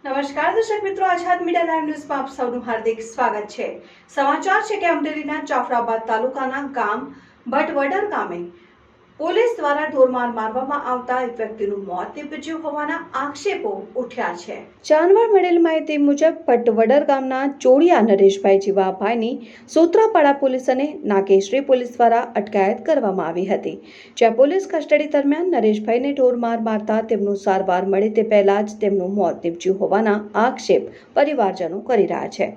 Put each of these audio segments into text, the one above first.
નમસ્કાર દર્શક મિત્રો, આઝાદ મીડિયા લાઈવ ન્યૂઝમાં આપ સૌનું હાર્દિક સ્વાગત છે। સમાચાર છે કે અમરેલીના જાફરાબાદ તાલુકાના ગામ ભટવડર ગામે પોલીસ દ્વારા ઢોરમાર મારવામાં આવતા એક વ્યક્તિનું મોત નીપજ્યું હોવાના આક્ષેપો ઉઠ્યા છે। જાણવા મળેલ માહિતી મુજબ ભટવડર ગામના ચોડિયા નરેશભાઈ જીવાભાઈની સૂત્રાપાડા પોલીસ અને નાગેશ્રી પોલીસ દ્વારા અટકાયત કરવામાં આવી હતી, જ્યાં પોલીસ કસ્ટડી દરમિયાન નરેશભાઈને ઢોરમાર મારતા તેમનું સારવાર મળે તે પહેલા જ તેમનું મોત નીપજ્યું હોવાના આક્ષેપ પરિવારજનો કરી રહ્યા છે।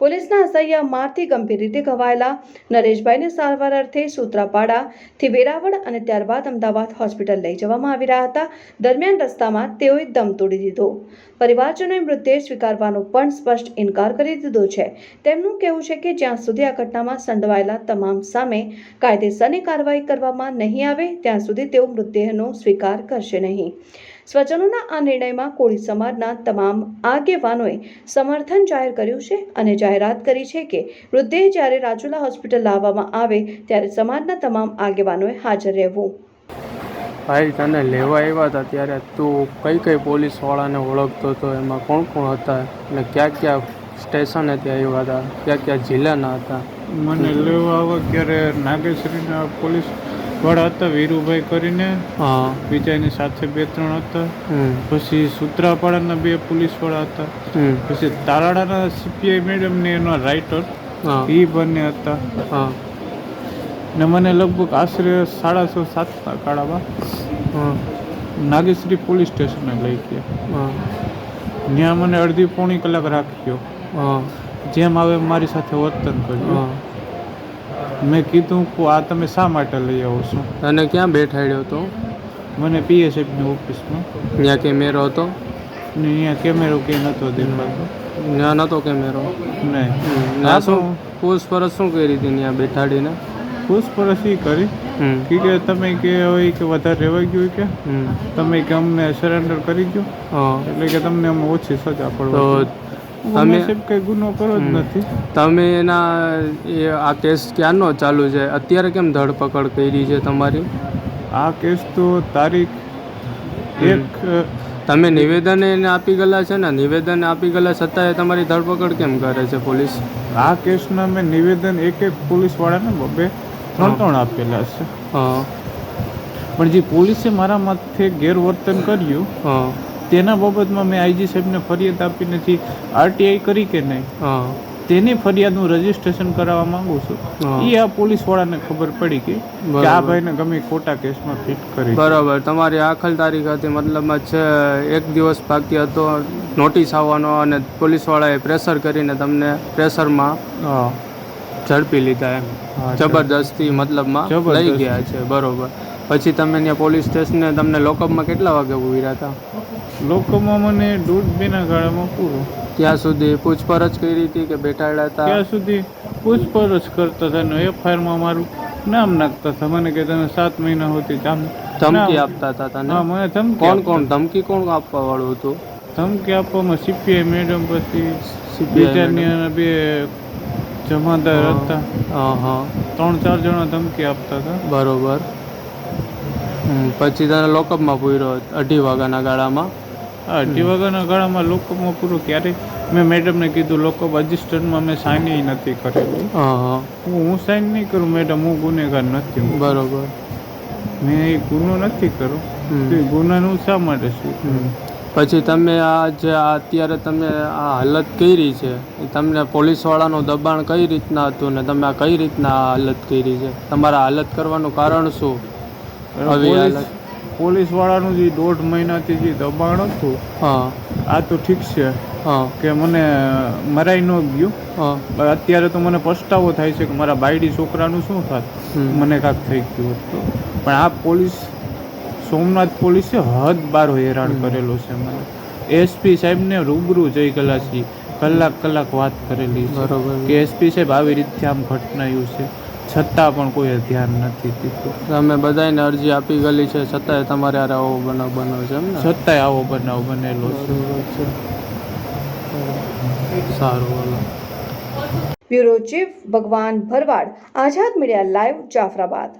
પોલીસના અસહ્ય મારથી ગંભીર રીતે ઘવાયેલા નરેશભાઈને સારવાર અર્થે સૂત્રાપાડાથી વેરાવળ અને ત્યારબાદ અમદાવાદ હોસ્પિટલ લઈ જવામાં આવી રહ્યા હતા। દરમિયાન રસ્તામાં તેઓએ દમ તોડી દીધો। પરિવારજનોએ મૃતદેહ સ્વીકારવાનો પણ સ્પષ્ટ ઇનકાર કરી દીધો છે। તેમનું કહેવું છે કે જ્યાં સુધી આ ઘટનામાં સંડોવાયેલા તમામ સામે કાયદેસરની કાર્યવાહી કરવામાં નહીં આવે ત્યાં સુધી તેઓ મૃતદેહનો સ્વીકાર કરશે નહીં। સ્વજનોના આ નિર્ણયમાં કોળી સમાજના તમામ આગેવાનોએ સમર્થન જાહેર કર્યું છે અને જાહેરાત કરી છે કે મૃતદેહ જ્યારે રાજુલા હોસ્પિટલ લાવવામાં આવે ત્યારે સમાજના તમામ આગેવાનોએ હાજર રહેવું। ભાઈ, તને લેવા આવ્યા હતા ત્યારે તું કઈ કઈ પોલીસવાળાને ઓળખતો હતો? એમાં કોણ કોણ હતા અને ક્યાં ક્યાં સ્ટેશને ત્યાં આવ્યા હતા, ક્યાં ક્યાં જિલ્લાના હતા? મને લેવા આવ્યા ત્યારે નાગેશ્રીના પોલીસ વાળા હતા, વીરુભાઈ કરીને। હા, બીજાની સાથે 2-3 હતા। પછી સૂત્રાપાડાના 2 પોલીસવાળા હતા। પછી તાલાડાના સીપીઆઈ મેડમને એનો રાઇટર એ બંને હતા। હા, ને મને લગભગ આશરે 6:30-7 કાળામાં નાગેશ્રી પોલીસ સ્ટેશને લઈ ગયા। ત્યાં મને અડધી પોણી કલાક રાખ્યો, જેમ આવે મારી સાથે વર્તન કર્યું। મેં કીધું કે આ તમે શા માટે લઈ આવો છો? અને ક્યાં બેઠાડ્યો હતો? મને પીએસએફની ઓફિસમાં। ત્યાં કેમેરો હતો? ને અહીંયા કેમેરો ક્યાંય નહોતો દેખાતો। ત્યાં નહોતો કેમેરો? નહીં। ત્યાં શું પૂછપરછ શું કરી હતી ત્યાં બેઠાડીને? પૂછપરછ એ કરી કે તમે કે હોય કે વધારે રહેવાઈ ગયું કે તમે કે અમને સરેન્ડર કરી ગયો, એટલે કે તમને અમે ઓછી સજા પડવા। તમે કંઈ ગુનો કરો જ નથી। તમે આ કેસ ક્યારનો ચાલુ છે? અત્યારે કેમ ધરપકડ કરી છે તમારી? આ કેસ તો તારીખ 1 તમે નિવેદન એને આપી ગયેલા છે ને? નિવેદન આપી ગયેલા છતાંય તમારી ધરપકડ કેમ કરે છે પોલીસ? આ કેસના મેં નિવેદન એક પોલીસવાળાને 2-3 આપેલા છે। પણ જે પોલીસે મારા માથે ગેરવર્તન કર્યું તેના બાબતમાં મેં આઈજી સાહેબને ફરિયાદ આપી નથી। આરટીઆઈ કરી કે નહીં તેની ફરિયાદ હું રજીસ્ટ્રેશન કરાવવા માંગુ છું। એ આ પોલીસવાળાને ખબર પડી કે આ ભાઈને ગમે ખોટા કેસમાં ફિટ કરી। બરાબર, તમારી આખરી તારીખ હતી, મતલબમાં છે 1 દિવસ બાકી હતો નોટિસ આવવાનો, અને પોલીસવાળાએ પ્રેશર કરીને તમને પ્રેશરમાં ઝડપી લીધા, એમ જબરદસ્તી મતલબમાં લઈ ગયા છે। બરોબર, પછી તમે ત્યાં પોલીસ સ્ટેશને તમને લોકઅપમાં કેટલા વાગે ઉભી હતા? લોકઅપમાં મને 1.5-2 ગાળામાં પૂરો। ત્યાં સુધી પૂછપરછ કરી હતી કે બેઠાડ્યા હતા? ત્યાં સુધી પૂછપરછ કરતા હતા ને એફઆઈઆરમાં મારું નામ નાખતા હતા। મને કે તમે 7 મહિના સુધી ધમકી આપતા હતા તને? હા, મને ધમકી। કોણ ધમકી કોણ આપવા વાળું હતું? ધમકી આપવામાં સીપીઆઈ મેડમ, પછી બીજાની 2 જમાદાર હતા। 3-4 જણા ધમકી આપતા હતા। બરોબર, પછી તને લોકઅપમાં પૂર્યો 2:30 વાગ્યાના ગાળામાં? 2:30 વાગ્યાના ગાળામાં લોકઅપમાં પૂરો। ક્યારે મેં મેડમને કીધું લોકઅપ રજિસ્ટરમાં મેં સાઇન નથી કરેલું। હું સાઇન નહીં કરું મેડમ, હું ગુનેગાર નથી। બરોબર, મેં એ ગુનો નથી કર્યો, ગુનાનું શા માટે શું? પછી તમે આ જે અત્યારે તમે આ હાલત કરી છે, તમને પોલીસવાળાનું દબાણ કઈ રીતના હતું ને તમે આ કઈ રીતના આ હાલત કરી છે? તમારા હાલત કરવાનું કારણ શું? પોલીસવાળાનું જે 1.5 મહિનાથી જે દબાણ હતું, આ તો ઠીક છે કે મને મરાઈ ન ગયું। અત્યારે તો મને પછતાવો થાય છે કે મારા બાયડી છોકરાનું શું થાત, મને કાંક થઈ ગયું હતું। પણ આ પોલીસ, સોમનાથ પોલીસે હદ બાર હેરાન કરેલો છે મને। એસપી સાહેબને રૂબરૂ જઈ ગયેલા છીએ, કલાક વાત કરેલી છે કે એસપી સાહેબ આવી રીતે આમ ઘટનાયું છે, છતાં પણ કોઈ ધ્યાન નથી દીધું। તમે બધાને અરજી આપી ગયેલી છે છતાંય તમારે આવો બનાવ બન્યો છે? એમ ને? છતાંય આવો બનાવ બનેલો છે। સારું, બ્યુરો ચીફ ભગવાન ભરવાડ, આઝાદ મીડિયા લાઈવ, જાફરાબાદ।